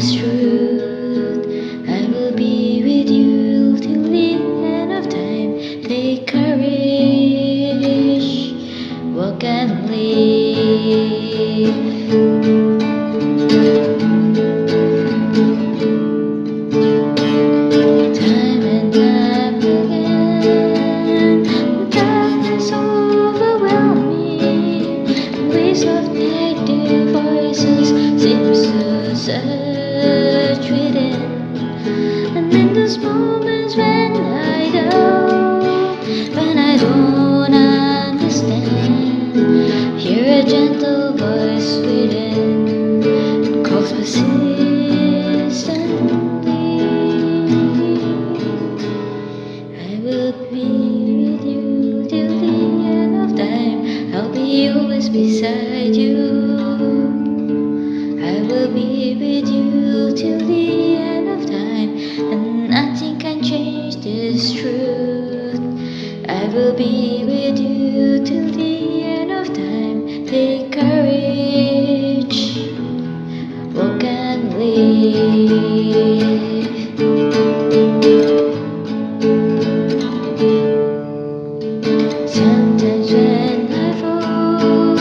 this truth. I will be with you till the end of time. Take courage, walk and live. Time and time again, the darkness overwhelmed me. The waves of negative voices seems to search within. And in those moments when I don't understand, hear a gentle voice within, it calls persistently. I will be with you till the end of time. I'll be always beside you. I will be with you till the end of time, and nothing can change this truth. I will be with you till the end of time. Take courage, walk and live. Sometimes when I fall,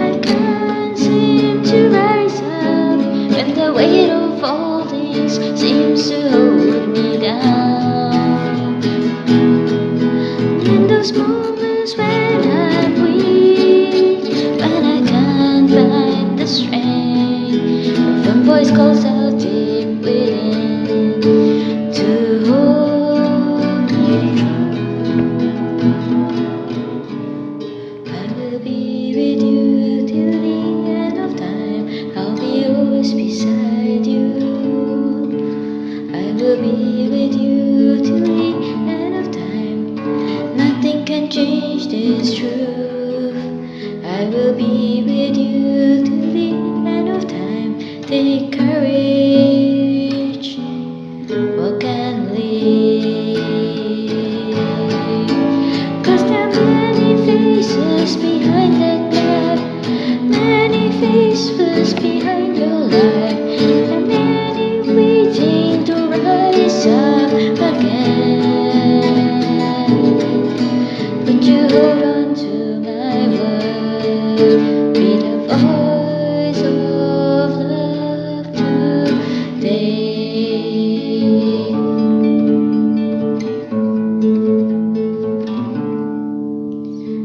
I can't seem to rise up. When the weight of all things seems to hold me down. In those moments when I'm weak, when I can't find the strength, some voice calls out deep within to hold me true. I will be with you till the end of time. I'll be always beside you. I will be with you till the end of time. Nothing can change this truth. I will be with you till the end of time. Take courage, walk and live. 'Cause there are many faces behind that gap, many faces behind your life, and many waiting to rise up again. But you hold on to my word, be the voice of love today.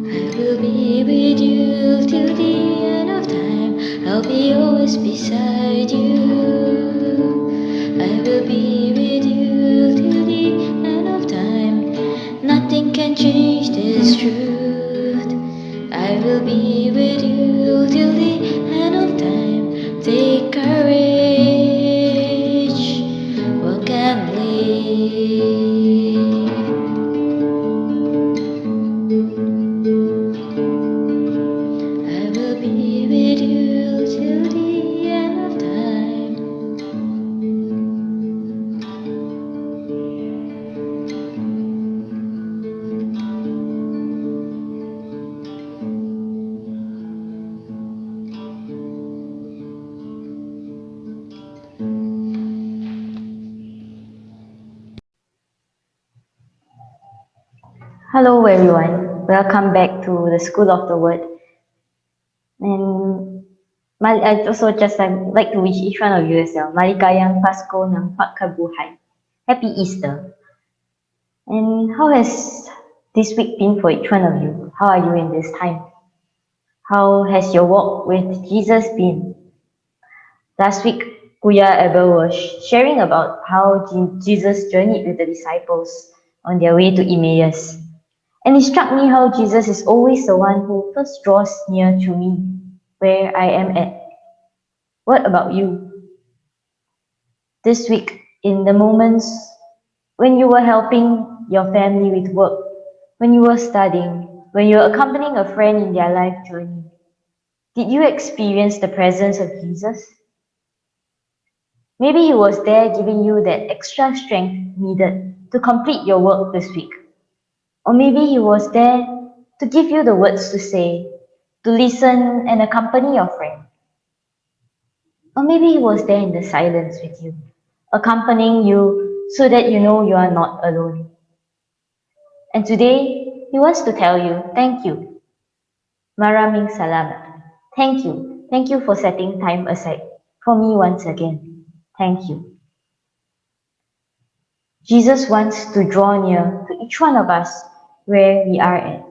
I will be with you till the end of time. I'll be always beside you. I will be with you till the end of time. Nothing can change this truth. I will be with you till the end of time. Take courage, walk and live. I will be with you till the end of time. Hello everyone, welcome back to the School of the Word. And I also just like to wish each one of you as well, Maligayang Pasko ng Pagkabuhay. Happy Easter. And how has this week been for each one of you? How are you in this time? How has your walk with Jesus been? Last week, Kuya Abel was sharing about how Jesus journeyed with the disciples on their way to Emmaus. And it struck me how Jesus is always the one who first draws near to me, where I am at. What about you? This week, in the moments when you were helping your family with work, when you were studying, when you were accompanying a friend in their life journey, did you experience the presence of Jesus? Maybe He was there giving you that extra strength needed to complete your work this week. Or maybe He was there to give you the words to say, to listen and accompany your friend. Or maybe He was there in the silence with you, accompanying you so that you know you are not alone. And today, He wants to tell you, thank you. Maraming salamat. Thank you. Thank you for setting time aside for me once again. Thank you. Jesus wants to draw near to each one of us where we are at.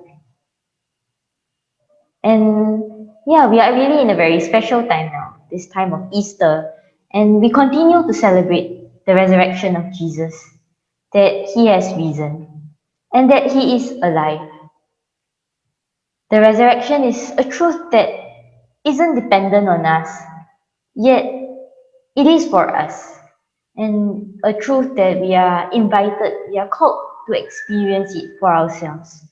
And yeah, we are really in a very special time now, this time of Easter. And we continue to celebrate the resurrection of Jesus, that He has risen, and that He is alive. The resurrection is a truth that isn't dependent on us, yet it is for us. And a truth that we are called to experience it for ourselves,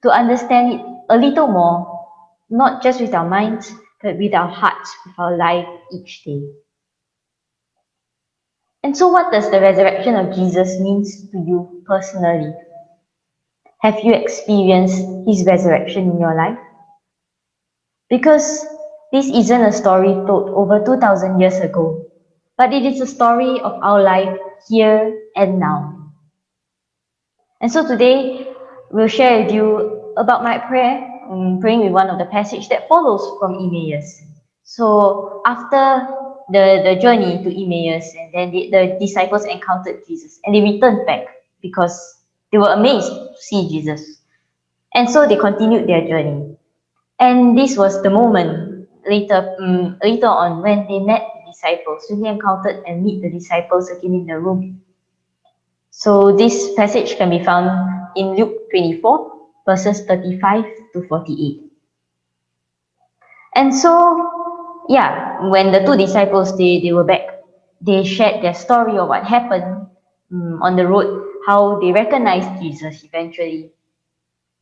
to understand it a little more, not just with our minds, but with our hearts, with our life each day. And so, what does the resurrection of Jesus means to you personally? Have you experienced His resurrection in your life? Because this isn't a story told over 2000 years ago, but it is a story of our life here and now. And so today, we'll share with you about my prayer, praying with one of the passage that follows from Emmaus. So after the journey to Emmaus, and then the disciples encountered Jesus, and they returned back because they were amazed to see Jesus. And so they continued their journey. And this was the moment later on when they met the disciples, when they encountered and meet the disciples again in the room. So this passage can be found in Luke 24, verses 35 to 48. And so, yeah, when the two disciples they were back, they shared their story of what happened on the road, how they recognized Jesus eventually.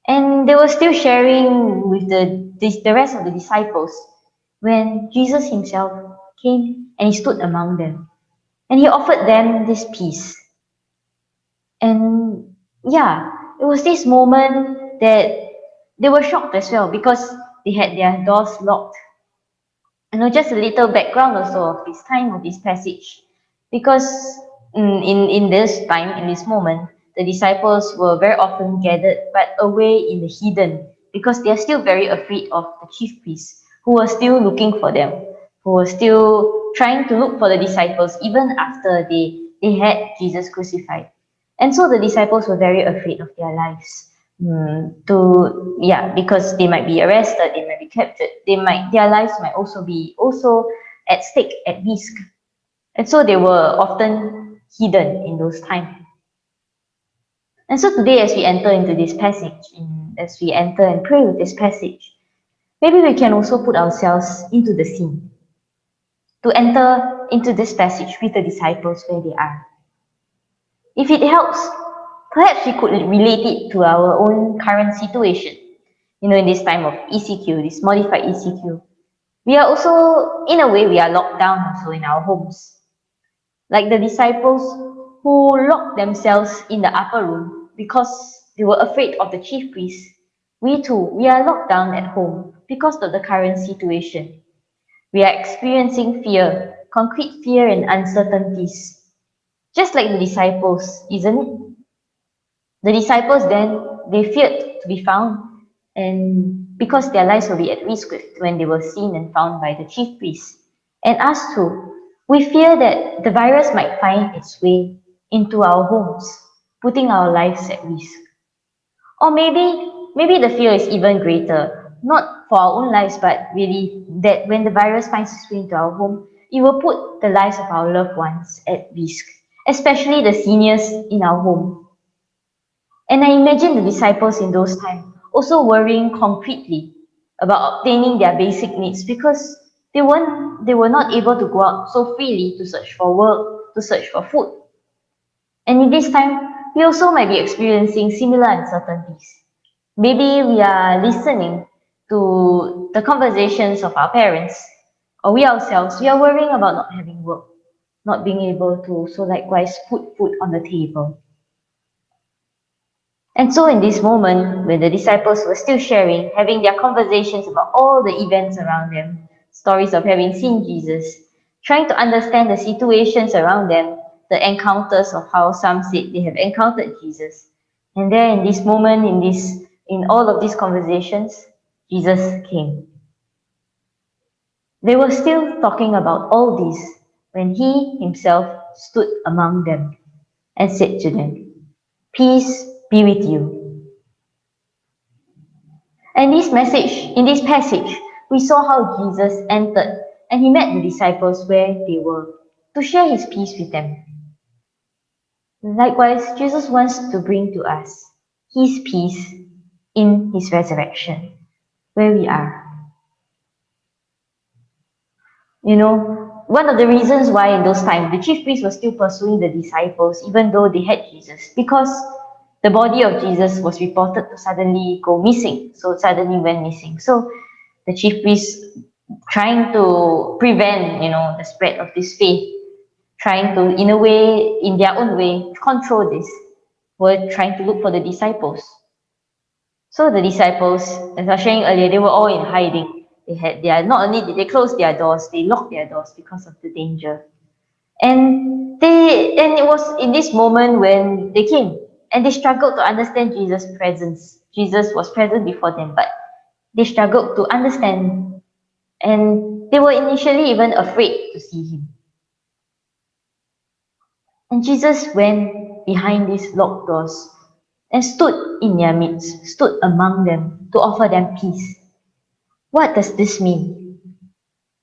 And they were still sharing with the rest of the disciples when Jesus himself came and he stood among them. And he offered them this peace. And yeah, it was this moment that they were shocked as well because they had their doors locked. And just a little background also of this time of this passage. Because in this time, in this moment, the disciples were very often gathered but away in the hidden because they are still very afraid of the chief priests who were still looking for them, who were still trying to look for the disciples even after they had Jesus crucified. And so the disciples were very afraid of their lives. Because they might be arrested, they might be captured, their lives might also be at stake, at risk. And so they were often hidden in those times. And so today, as we enter into this passage, as we enter and pray with this passage, maybe we can also put ourselves into the scene, to enter into this passage with the disciples where they are. If it helps, perhaps we could relate it to our own current situation. In this time of ECQ, this modified ECQ, we are also, in a way, we are locked down also in our homes. Like the disciples who locked themselves in the upper room because they were afraid of the chief priests. We too, we are locked down at home because of the current situation. We are experiencing fear, concrete fear and uncertainties. Just like the disciples, isn't it? The disciples then, they feared to be found, and because their lives will be at risk when they were seen and found by the chief priests. And us too, we fear that the virus might find its way into our homes, putting our lives at risk. Or maybe the fear is even greater, not for our own lives, but really that when the virus finds its way into our home, it will put the lives of our loved ones at risk, especially the seniors in our home. And I imagine the disciples in those times also worrying concretely about obtaining their basic needs because they were not able to go out so freely to search for work, to search for food. And in this time, we also might be experiencing similar uncertainties. Maybe we are listening to the conversations of our parents, or we ourselves, we are worrying about not having work, not being able to so likewise put food on the table. And so in this moment, when the disciples were still sharing, having their conversations about all the events around them, stories of having seen Jesus, trying to understand the situations around them, the encounters of how some said they have encountered Jesus. And there in this moment, in all of these conversations, Jesus came. They were still talking about all this when he himself stood among them and said to them, "Peace be with you." And in this passage, we saw how Jesus entered and he met the disciples where they were to share his peace with them. Likewise, Jesus wants to bring to us his peace in his resurrection, where we are. You know, one of the reasons why in those times the chief priests were still pursuing the disciples, even though they had Jesus, because the body of Jesus was reported to suddenly go missing, so it suddenly went missing. So the chief priests, trying to prevent, the spread of this faith, trying to, in a way, in their own way, control this, were trying to look for the disciples. So the disciples, as I was sharing earlier, they were all in hiding. Not only did they close their doors, they locked their doors because of the danger. And it was in this moment when they came and they struggled to understand Jesus' presence. Jesus was present before them, but they struggled to understand, and they were initially even afraid to see him. And Jesus went behind these locked doors and stood in their midst, stood among them to offer them peace. What does this mean?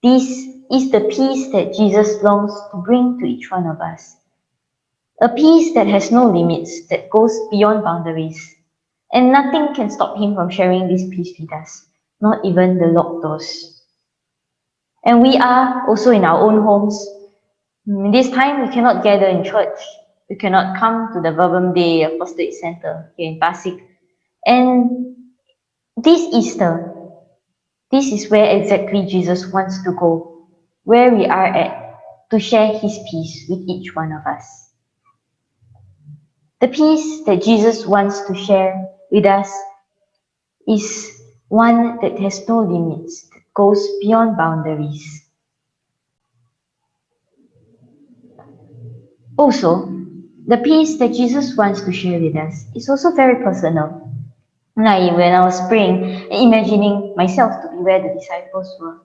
This is the peace that Jesus longs to bring to each one of us. A peace that has no limits, that goes beyond boundaries. And nothing can stop him from sharing this peace with us, not even the locked doors. And we are also in our own homes. This time we cannot gather in church. We cannot come to the Verbum Dei Apostolic Center here in Pasig. And this Easter, this is where exactly Jesus wants to go, where we are at, to share his peace with each one of us. The peace that Jesus wants to share with us is one that has no limits, that goes beyond boundaries. Also, the peace that Jesus wants to share with us is also very personal. Like when I was praying and imagining myself to be where the disciples were,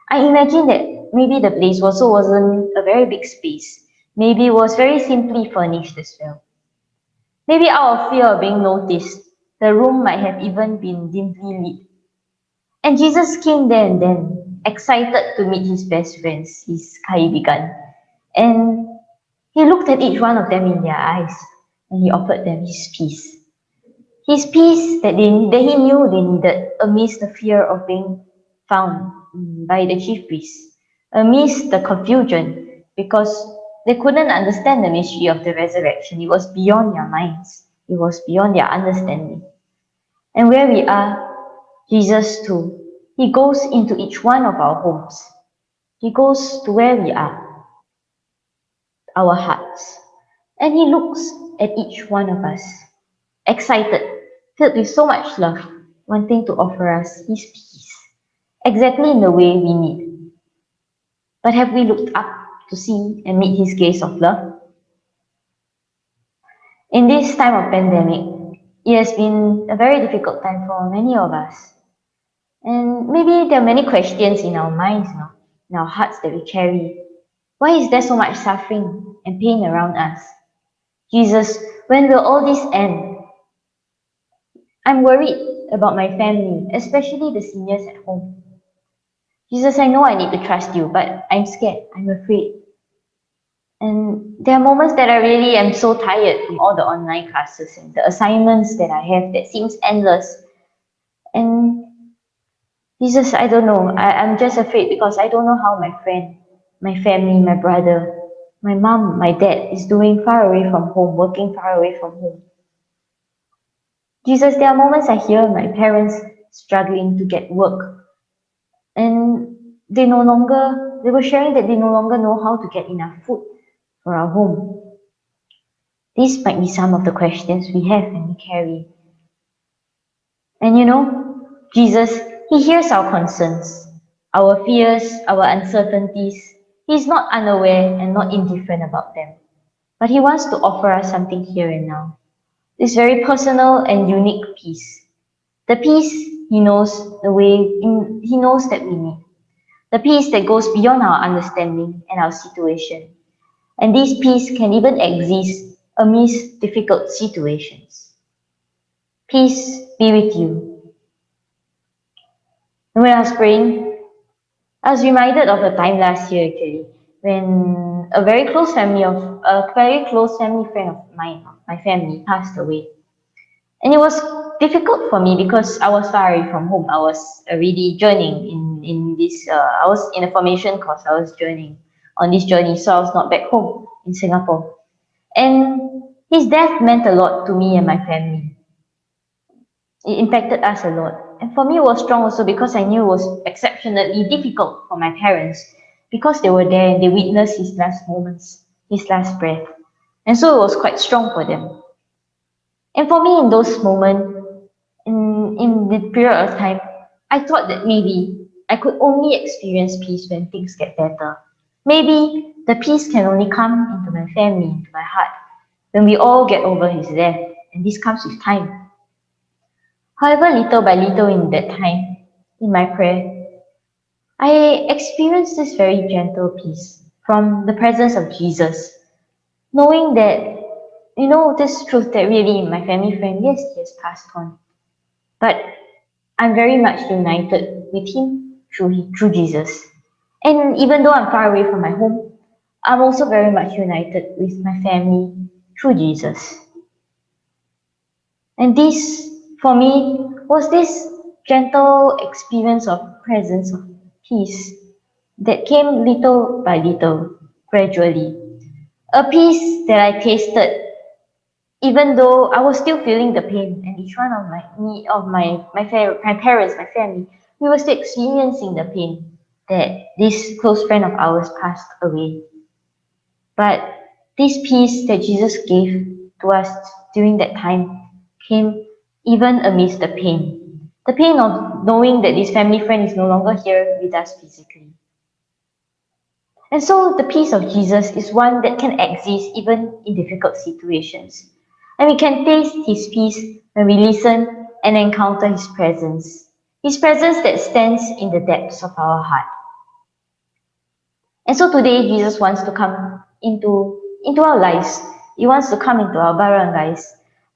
I imagined that maybe the place also wasn't a very big space. Maybe it was very simply furnished as well. Maybe out of fear of being noticed, the room might have even been dimly lit. And Jesus came there and then, excited to meet his best friends, his kaibigan. And he looked at each one of them in their eyes and he offered them his peace. His peace that he knew they needed amidst the fear of being found by the chief priests, amidst the confusion, because they couldn't understand the mystery of the resurrection. It was beyond their minds, it was beyond their understanding. And where we are, Jesus too, he goes into each one of our homes. He goes to where we are, our hearts, and he looks at each one of us, excited, filled with so much love, wanting to offer us his peace, exactly in the way we need. But have we looked up to see and meet his gaze of love? In this time of pandemic, it has been a very difficult time for many of us. And maybe there are many questions in our minds, in our hearts that we carry. Why is there so much suffering and pain around us? Jesus, when will all this end? I'm worried about my family, especially the seniors at home. Jesus, I know I need to trust you, but I'm scared, I'm afraid. And there are moments that I'm so tired from all the online classes and the assignments that I have that seems endless. And Jesus, I don't know. I'm just afraid because I don't know how my friend, my family, my brother, my mom, my dad is doing far away from home, working far away from home. Jesus, there are moments I hear my parents struggling to get work, and they were sharing that they no longer know how to get enough food for our home. These might be some of the questions we have and we carry. And Jesus, he hears our concerns, our fears, our uncertainties, He is not unaware and not indifferent about them, but He wants to offer us something here and now. This very personal and unique peace. The peace He knows He knows that we need. The peace that goes beyond our understanding and our situation. And this peace can even exist amidst difficult situations. Peace be with you. And when I was praying, I was reminded of a time last year actually, when a very close family friend of mine, my family, passed away. And it was difficult for me because I was far away from home. I was already journeying I was in a formation course. I was journeying on this journey, so I was not back home in Singapore. And his death meant a lot to me and my family. It impacted us a lot. And for me, it was strong also because I knew it was exceptionally difficult for my parents because they were there and they witnessed his last moments, his last breath. And so it was quite strong for them. And for me, in those moments, in the period of time, I thought that maybe I could only experience peace when things get better. Maybe the peace can only come into my family, into my heart, when we all get over his death. And this comes with time. However, little by little in that time, in my prayer, I experienced this very gentle peace from the presence of Jesus, knowing that, this truth that really my family friend, yes, he has passed on, but I'm very much united with him through Jesus. And even though I'm far away from my home, I'm also very much united with my family through Jesus. And this, for me, was this gentle experience of presence of peace that came little by little, gradually. A peace that I tasted even though I was still feeling the pain, and each one of my parents, my family, we were still experiencing the pain that this close friend of ours passed away. But this peace that Jesus gave to us during that time came even amidst the pain. The pain of knowing that this family friend is no longer here with us physically. And so the peace of Jesus is one that can exist even in difficult situations. And we can taste his peace when we listen and encounter his presence. His presence that stands in the depths of our heart. And so today Jesus wants to come into our lives. He wants to come into our barangays,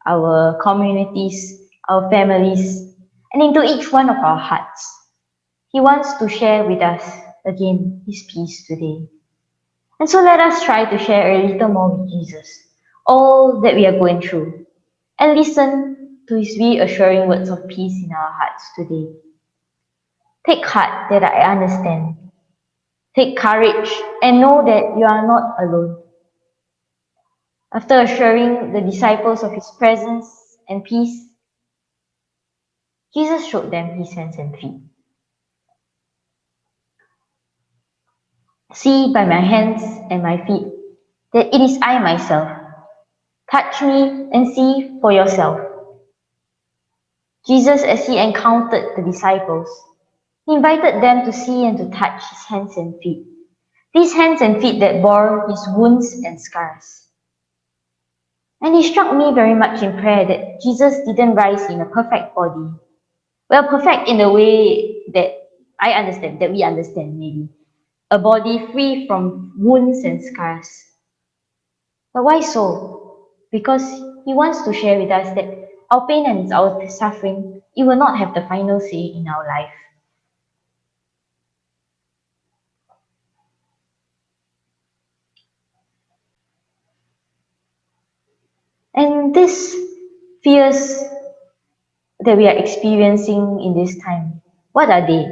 our communities, our families, and into each one of our hearts. He wants to share with us again his peace today. And so let us try to share a little more with Jesus, all that we are going through, and listen to his reassuring words of peace in our hearts today. Take heart that I understand. Take courage and know that you are not alone. After assuring the disciples of his presence and peace, Jesus showed them his hands and feet. See by my hands and my feet that it is I myself. Touch me and see for yourself. Jesus, as he encountered the disciples, he invited them to see and to touch his hands and feet. These hands and feet that bore his wounds and scars. And it struck me very much in prayer that Jesus didn't rise in a perfect body. Well, perfect in the way that we understand maybe. A body free from wounds and scars. But why so? Because he wants to share with us that our pain and our suffering, it will not have the final say in our life. And these fears that we are experiencing in this time, what are they?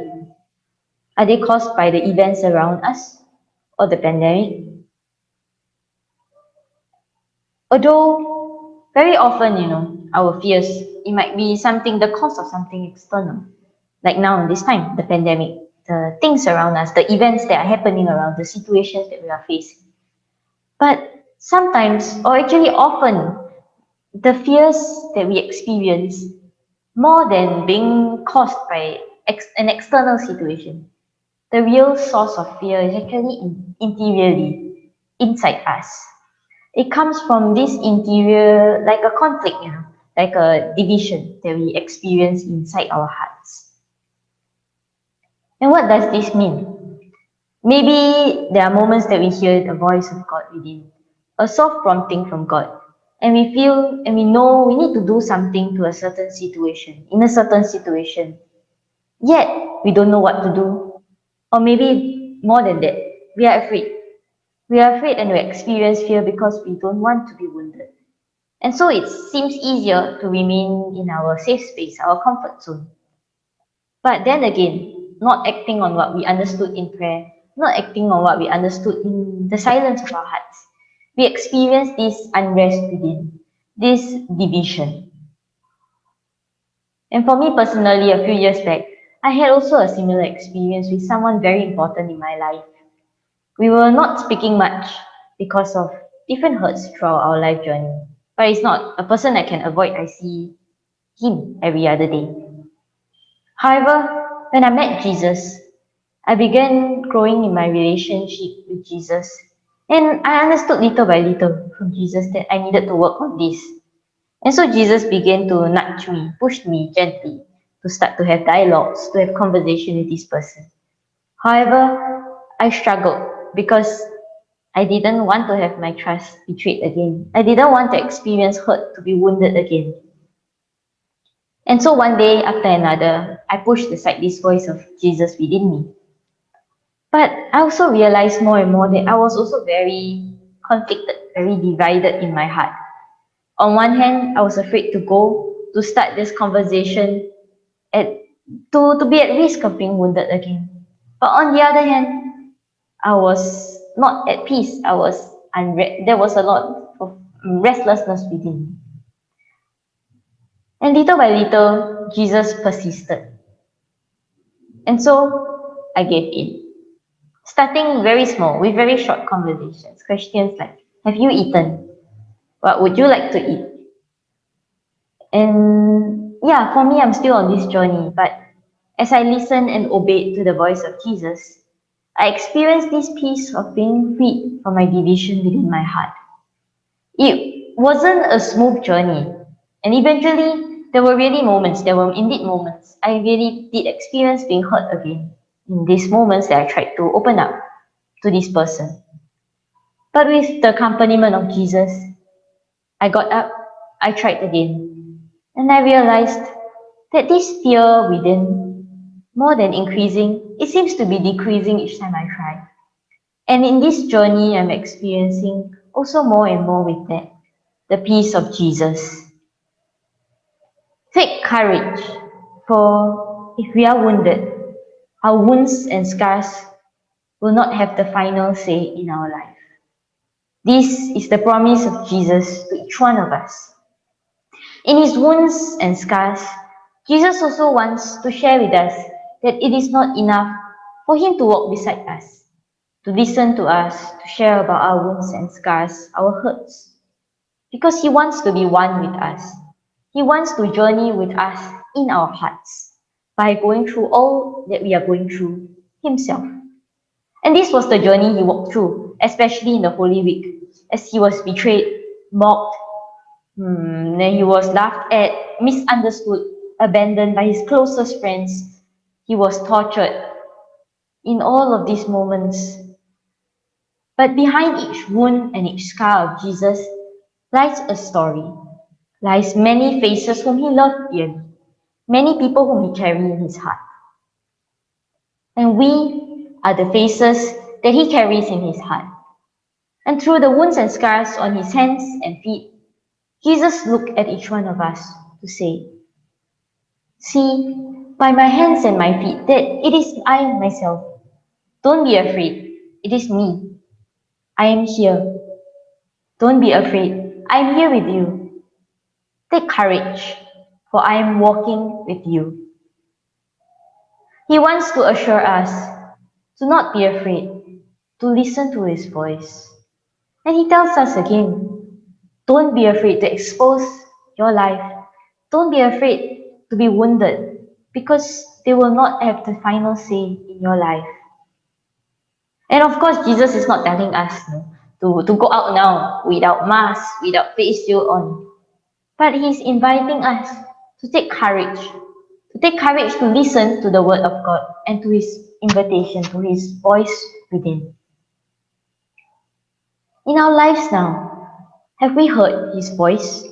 Are they caused by the events around us or the pandemic? Although very often, our fears, it might be something, the cause of something external. Like now in this time, the pandemic, the things around us, the events that are happening around, the situations that we are facing. But sometimes, or actually often, the fears that we experience, more than being caused by an external situation, the real source of fear is actually interiorly, inside us. It comes from this interior, like a conflict, like a division that we experience inside our hearts. And what does this mean? Maybe there are moments that we hear the voice of God within, a soft prompting from God, and we feel and we know we need to do something to a certain situation, in a certain situation. Yet, we don't know what to do. Or maybe more than that, we are afraid. We are afraid and we experience fear because we don't want to be wounded. And so it seems easier to remain in our safe space, our comfort zone. But then again, not acting on what we understood in prayer, not acting on what we understood in the silence of our hearts. We experience this unrest within, this division. And for me personally, a few years back, I had also a similar experience with someone very important in my life. We were not speaking much because of different hurts throughout our life journey. But it's not a person I can avoid. I see him every other day. However, when I met Jesus, I began growing in my relationship with Jesus. And I understood little by little from Jesus that I needed to work on this. And so Jesus began to nudge me, push me gently to start to have dialogues, to have conversation with this person. However, I struggled because I didn't want to have my trust betrayed again. I didn't want to experience hurt, to be wounded again. And so one day after another, I pushed aside this voice of Jesus within me. But I also realized more and more that I was also very conflicted, very divided in my heart. On one hand, I was afraid to go, to start this conversation, at, to be at risk of being wounded again. But on the other hand, I was not at peace. There was a lot of restlessness within me. And little by little, Jesus persisted. And so I gave in. Starting very small, with very short conversations. Questions like, have you eaten? What would you like to eat? And yeah, for me, I'm still on this journey. But as I listened and obeyed to the voice of Jesus, I experienced this peace of being freed from my division within my heart. It wasn't a smooth journey. And eventually, there were indeed moments. I really did experience being hurt again. In these moments that I tried to open up to this person. But with the accompaniment of Jesus, I got up, I tried again. And I realized that this fear within, more than increasing, it seems to be decreasing each time I try. And in this journey, I'm experiencing also more and more with that, the peace of Jesus. Take courage, for if we are wounded, our wounds and scars will not have the final say in our life. This is the promise of Jesus to each one of us. In his wounds and scars, Jesus also wants to share with us that it is not enough for him to walk beside us, to listen to us, to share about our wounds and scars, our hurts. Because he wants to be one with us. He wants to journey with us in our hearts by going through all that we are going through himself. And this was the journey he walked through, especially in the Holy Week, as he was betrayed, mocked, then he was laughed at, misunderstood, abandoned by his closest friends. He was tortured in all of these moments. But behind each wound and each scar of Jesus lies a story, lies many faces whom he loved dearly, many people whom he carried in his heart. And we are the faces that he carries in his heart. And through the wounds and scars on his hands and feet, Jesus looked at each one of us to say, see, by my hands and my feet, that it is I myself. Don't be afraid. It is me. I am here. Don't be afraid. I am here with you. Take courage, for I am walking with you. He wants to assure us to not be afraid, to listen to his voice. And he tells us again, don't be afraid to expose your life. Don't be afraid to be wounded because they will not have the final say in your life. And of course, Jesus is not telling us to go out now without mask, without face shield on. But He's inviting us to take courage to listen to the Word of God and to His invitation, to His voice within. In our lives now, have we heard His voice?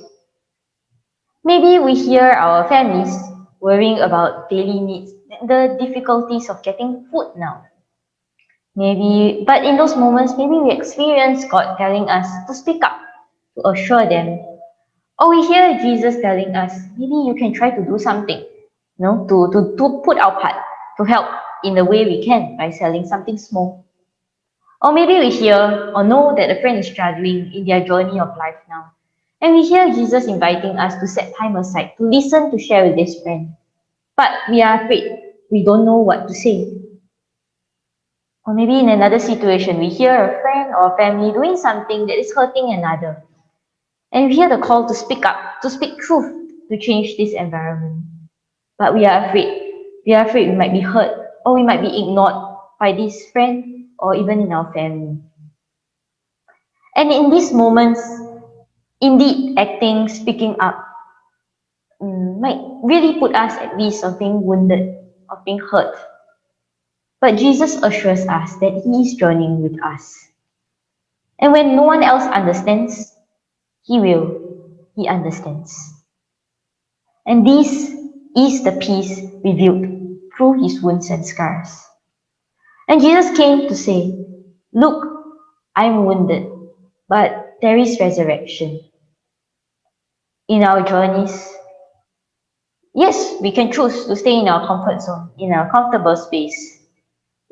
Maybe we hear our families worrying about daily needs, the difficulties of getting food now. Maybe, but in those moments, maybe we experience God telling us to speak up, to assure them. Or we hear Jesus telling us, maybe you can try to do something, to put our part, to help in the way we can by selling something small. Or maybe we hear or know that a friend is struggling in their journey of life now. And we hear Jesus inviting us to set time aside, to listen, to share with this friend. But we are afraid. We don't know what to say. Or maybe in another situation, we hear a friend or a family doing something that is hurting another. And we hear the call to speak up, to speak truth, to change this environment. But we are afraid. We are afraid we might be hurt or we might be ignored by this friend or even in our family. And in these moments, indeed, acting, speaking up, might really put us at risk of being wounded, of being hurt. But Jesus assures us that He is journeying with us. And when no one else understands, He will. He understands. And this is the peace revealed through His wounds and scars. And Jesus came to say, look, I'm wounded, but there is resurrection. In our journeys, yes, we can choose to stay in our comfort zone, in our comfortable space.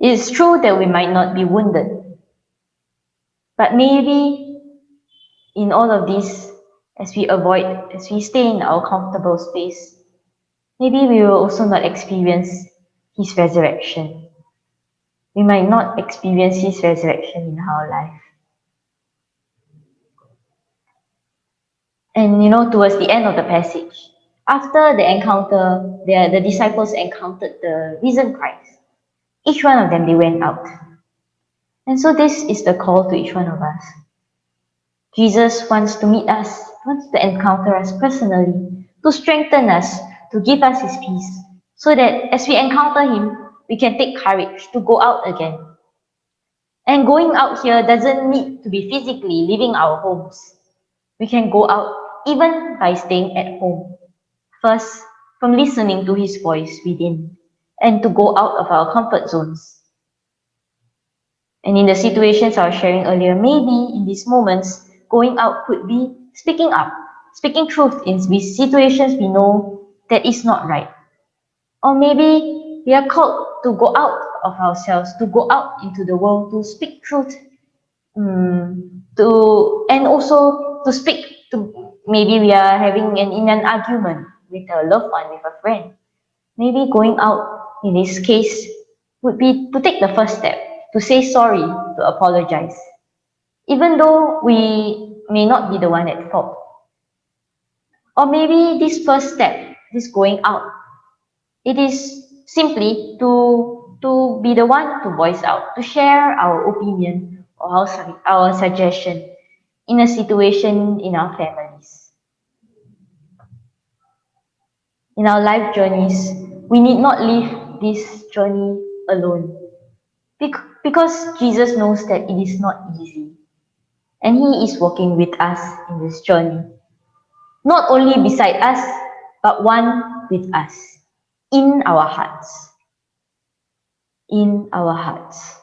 It is true that we might not be wounded, but maybe in all of this, as we stay in our comfortable space, maybe we will also not experience His resurrection. We might not experience His resurrection in our life. And towards the end of the passage, after the encounter, the disciples encountered the risen Christ. Each one of them, they went out. And so this is the call to each one of us. Jesus wants to meet us, wants to encounter us personally, to strengthen us, to give us His peace, so that as we encounter Him, we can take courage to go out again. And going out here doesn't need to be physically leaving our homes. We can go out even by staying at home. First, from listening to His voice within, and to go out of our comfort zones. And in the situations I was sharing earlier, maybe in these moments, going out could be speaking up, speaking truth in these situations we know that is not right. Or maybe we are called to go out of ourselves, to go out into the world, to speak truth, and also to speak to, maybe we are having in an argument with a loved one, with a friend. Maybe going out in this case would be to take the first step, to say sorry, to apologize, even though we may not be the one at fault. Or maybe this first step, this going out, it is simply to be the one to voice out, to share our opinion or our suggestion in a situation in our families. In our life journeys, we need not live this journey alone. Because Jesus knows that it is not easy. And He is walking with us in this journey. Not only beside us, but one with us. In our hearts. In our hearts.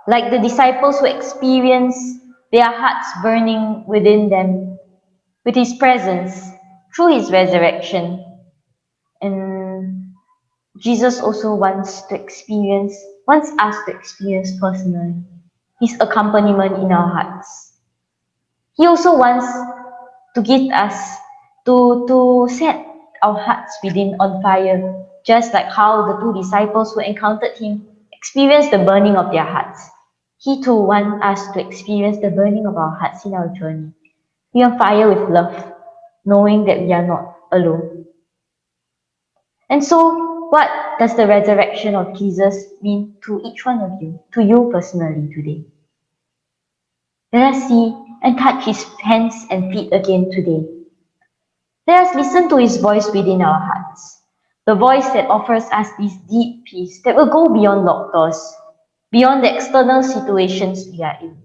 Like the disciples who experienced their hearts burning within them with His presence through His resurrection. And Jesus also wants us to experience personally His accompaniment in our hearts. He also wants to give us, to set our hearts within on fire, just like how the two disciples who encountered Him experienced the burning of their hearts. He too wants us to experience the burning of our hearts in our journey. Be on fire with love, knowing that we are not alone. And so, what does the resurrection of Jesus mean to each one of you, to you personally today? Let us see and touch his hands and feet again today. Let us listen to his voice within our hearts, the voice that offers us this deep peace that will go beyond locked doors, beyond the external situations we are in.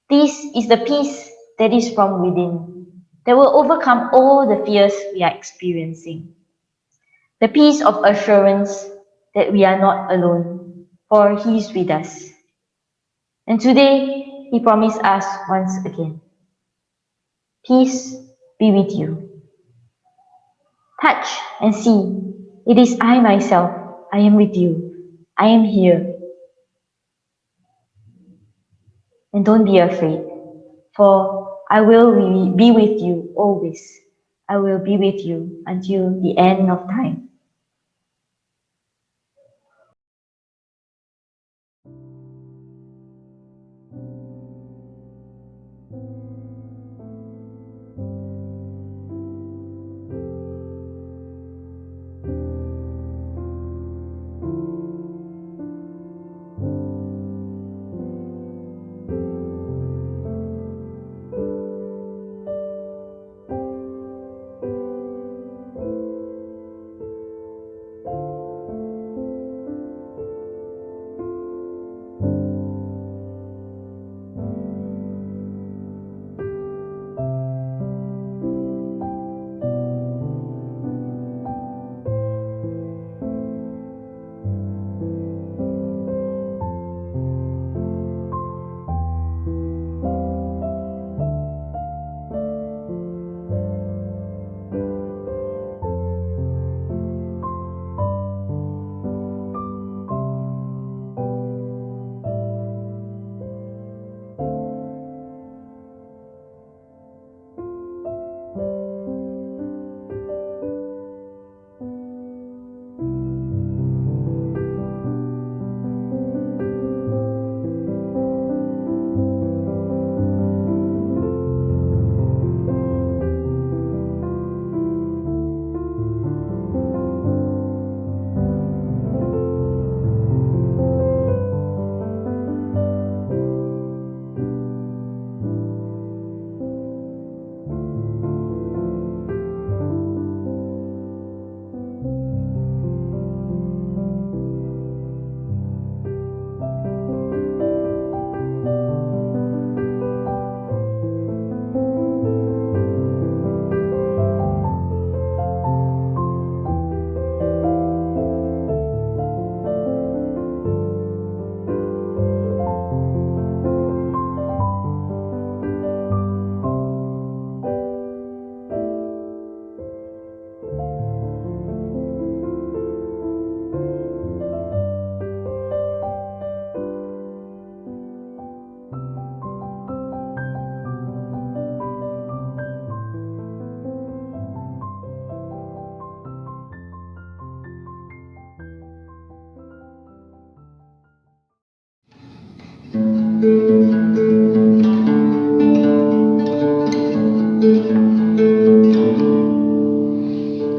This is the peace that is from within, that will overcome all the fears we are experiencing. The peace of assurance that we are not alone, for he is with us. And today, he promised us once again, peace be with you. Touch and see, it is I myself, I am with you, I am here. And don't be afraid, for I will be with you always. I will be with you until the end of time.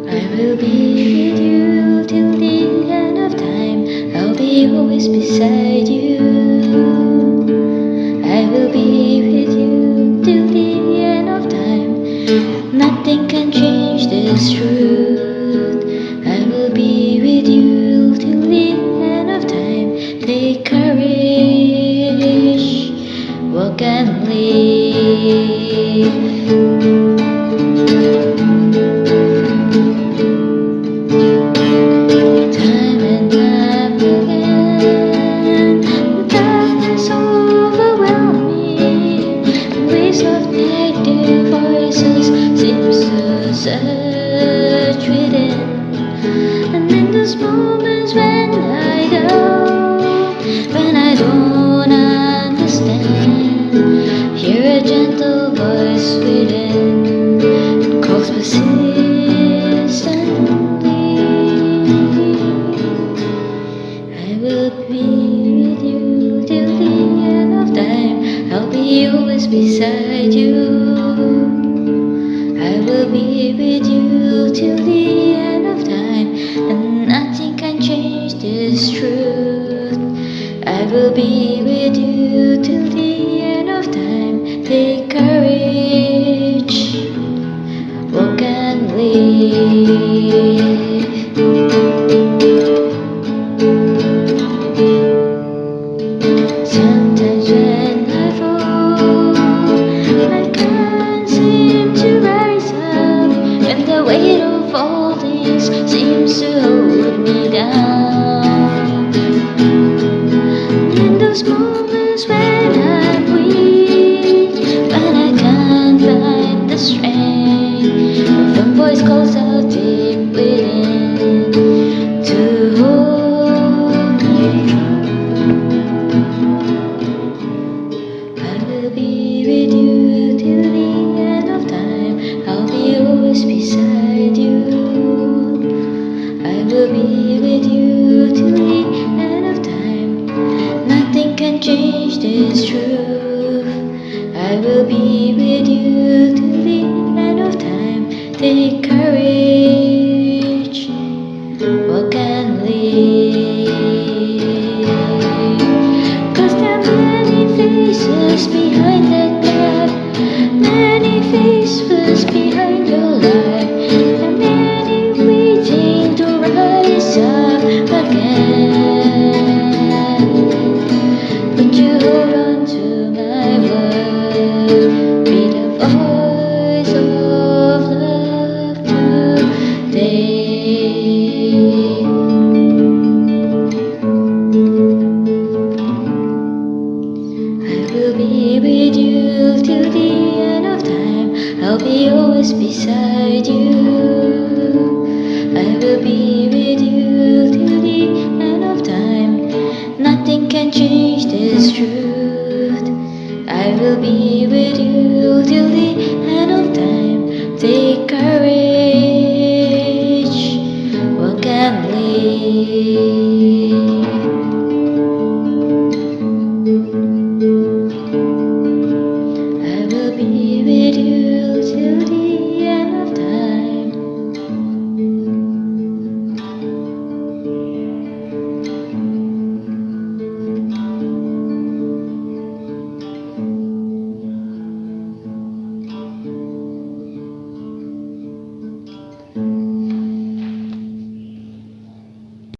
I will be with you till the end of time. I'll be always beside you. I will be with you till the end of time. Nothing can change this truth. I will be with you till the end of time. Take courage, walk and live. Time and time again, the darkness overwhelmed me. Waves of negative voices seems to search within. And in those moments when I doubt, when I don't understand, hear a gentle voice within, it calls persistently. I will be with you till the end of time. I'll be always beside you. I will be with you till the end of time, and be with you till the end of time. Take courage, walk and live. Sometimes when I fall, I can't seem to rise up, and the weight of all things seems to hold me down. In those moments when I'm weak, when I can't find the strength, some voice calls out deep within to hold me. I will be with you till the end of time. I'll be always beside you. I will be with you till the end of time. Nothing can change this truth. I will be with you till the end of time. Take courage, walk and live. 'Cause there are many faces behind that gap, many faces behind your life, and many waiting to rise up again. But you hold on to my word, be the voice of love today. I will be with you till the end of time. I'll be always beside you. I will be with you till the end of time. Nothing can change this truth. I will be with you till the end of time. Take courage, walk and live.